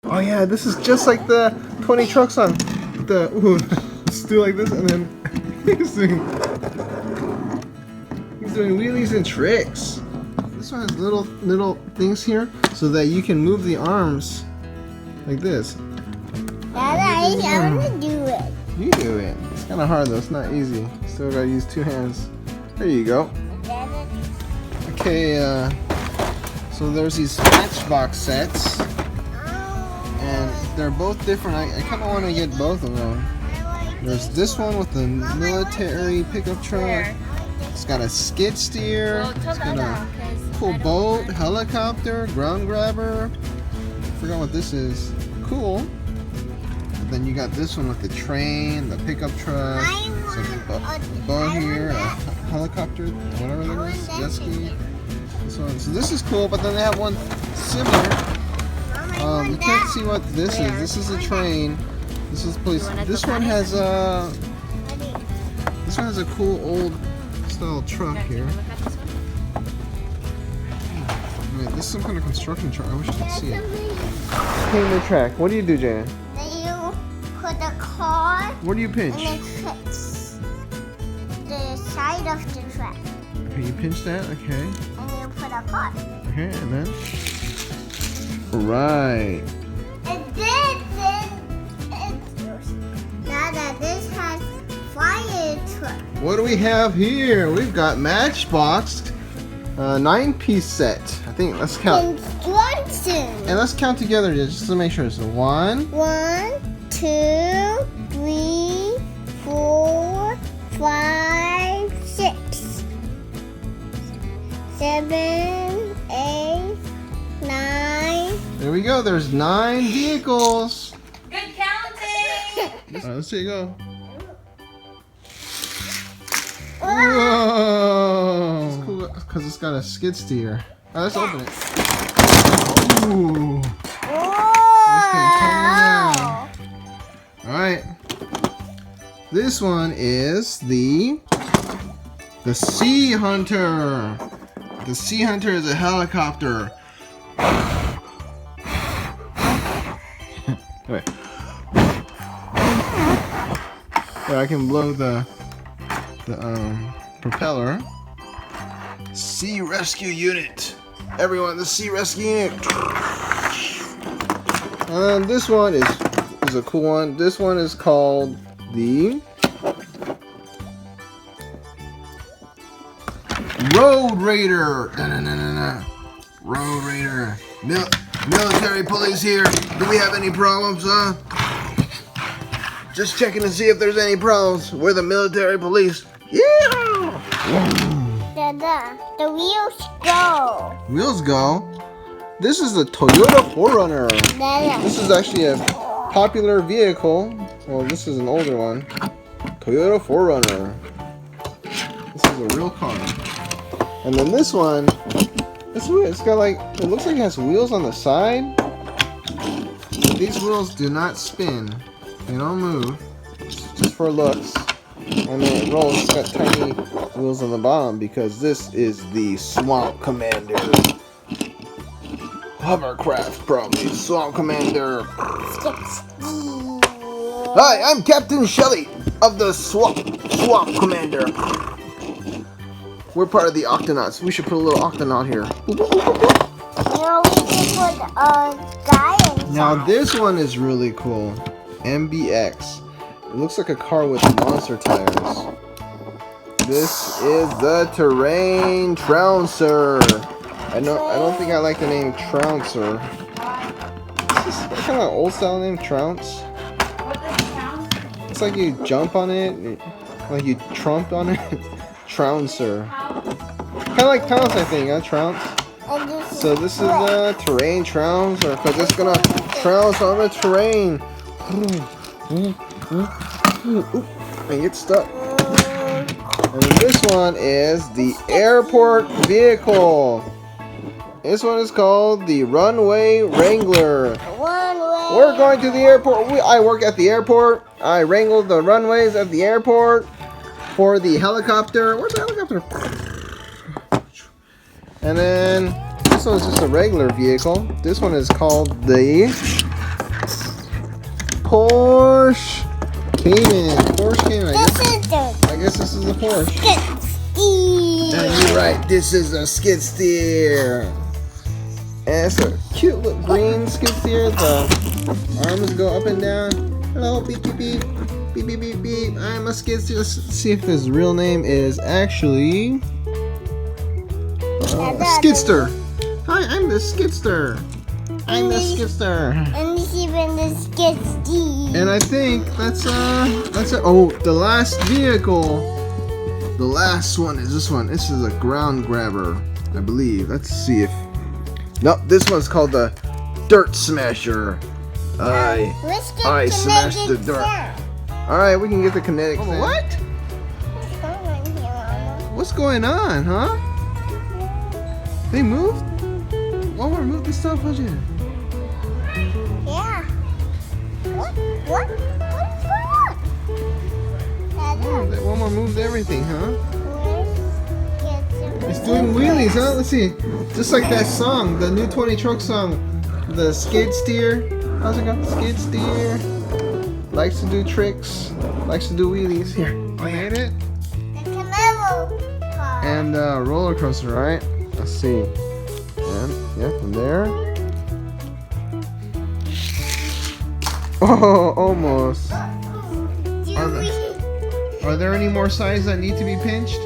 Oh yeah, this is just like the 20 trucks on the. Ooh, let's do like this, and then he's doing wheelies and tricks. This one has little things here so that you can move the arms like this. Dada, I want to do it. You do it. It's kind of hard though. It's not easy. Still gotta use 2 hands. There you go. Okay. So there's these Matchbox sets, and they're both different. I kind of want to get both of them. There's this one with the military pickup truck. It's got a skid steer. It's got a cool boat, helicopter, ground grabber. I forgot what this is. Cool. And then you got this one with the train, the pickup truck, a boat here, a helicopter, whatever that is, jet ski. This one. So this is cool, but then they have one similar. You can't see what this is. This is a train. This is police. This one has a cool old style truck here. Wait, this is some kind of construction truck. I wish I could see it. Paint the track. What do you do, Jana? Then you put the car. What do you pinch? And it fits the side of the track. Okay, you pinch that. Okay. And you put a car. Okay, and then. Right. And then now that this has fire truck. What do we have here? We've got Matchbox 9-piece set. I think let's count. Instructions. And let's count together just to make sure. So 1, 1, 2, 3, 4, 5, 6, 7, 8, 9. There we go. There's 9 vehicles. Good counting! All right, let's see it go. Wow. Whoa! It's cool because it's got a skid steer. All right, let's open it. Ooh. Wow. All right. This one is the Sea Hunter. The Sea Hunter is a helicopter. Wait. Yeah, I can blow the propeller. Sea Rescue Unit. Everyone, the Sea Rescue Unit. And then this one is a cool one. This one is called the Road Raider. Road Raider. Military police here. Do we have any problems, huh? Just checking to see if there's any problems. We're the military police. Yeah! Dada, the wheels go. Wheels go. This is the Toyota 4Runner. Dada. This is actually a popular vehicle. Well, this is an older one. Toyota 4Runner. This is a real car. And then this one, it's weird. It's got like, it looks like it has wheels on the side. These wheels do not spin. They don't move. It's just for looks. And then it rolls. It's got tiny wheels on the bottom because this is the Swamp Commander. Hovercraft, probably. Swamp Commander. Hi, I'm Captain Shelley of the Swamp Commander. We're part of the Octonauts. We should put a little Octonaut here. You know, we can put a guy inside. Now this one is really cool. MBX. It looks like a car with monster tires. This is the Terrain Trouncer. I don't think I like the name Trouncer. This is kind of an old style name, Trounce. What does count? It's like you jump on it, like you trump on it. Trouncer. Kind of like Pounce, I think, huh? Trounce. So this is the Terrain Trouncer, because it's gonna trounce on the terrain. And get stuck. And then this one is the airport vehicle. This one is called the Runway Wrangler. We're going to the airport. I work at the airport. I wrangle the runways at the airport for the helicopter. Where's the helicopter? And then this one's just a regular vehicle. This one is called the Porsche Cayman. Porsche Cayman. I guess this is a Porsche. Skidsteer. And you're right, this is a Skidsteer. And it's a cute little green Skidsteer. The arms go up and down. Hello, beep beep beep. Beep beep beep beep. I'm a Skidsteer. Let's see if his real name is actually Skidsteer. Hi, I'm the Skidsteer. I'm the Skidsteer. And this even the Skidsteer. And I think that's it. Oh, the last vehicle. The last one is this one. This is a ground grabber, I believe. Let's see if. Nope, this one's called the Dirt Smasher. Let's get I smashed the kinetic dirt. sound. All right, we can get the kinetic. Oh, What? What's going on here, Mama? What's going on, huh? They moved? Walmart moved the stuff, would you? Yeah. What? What's going on? Oh, Dada, Walmart moved everything, huh? let's get some. It's doing wheelies, huh? Let's see. Just like that song, the new 20 truck song, the Skidsteer. How's it go? Skidsteer. Likes to do tricks. Likes to do wheelies. Here, I made it. The Camaro car. And roller coaster, right? Let's see. And yeah, from there. Oh, almost. Do Are there any more sides that need to be pinched?